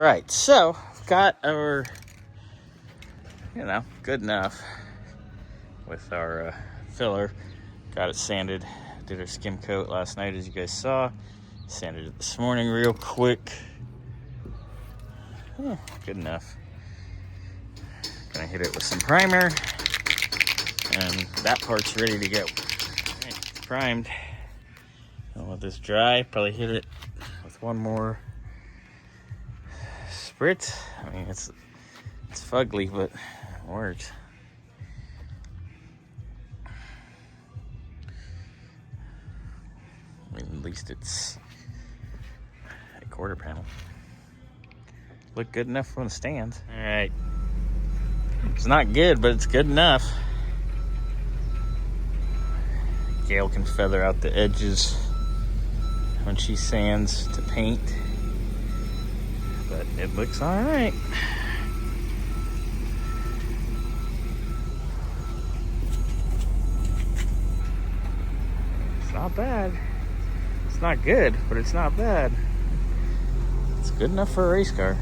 Right, so got our, good enough with our filler. Got it sanded. Did our skim coat last night, as you guys saw. Sanded it this morning real quick. Good enough. Gonna hit it with some primer, and that part's ready to go. Right, it's primed. I'll let this dry. Probably hit it with one more spritz. I mean, it's fugly, but it works. I mean, at least it's a quarter panel. Look good enough on the stands. All right. It's not good, but it's good enough. Gayle can feather out the edges when she sands to paint. But it looks all right. It's not bad. It's not good, but it's not bad. It's good enough for a race car.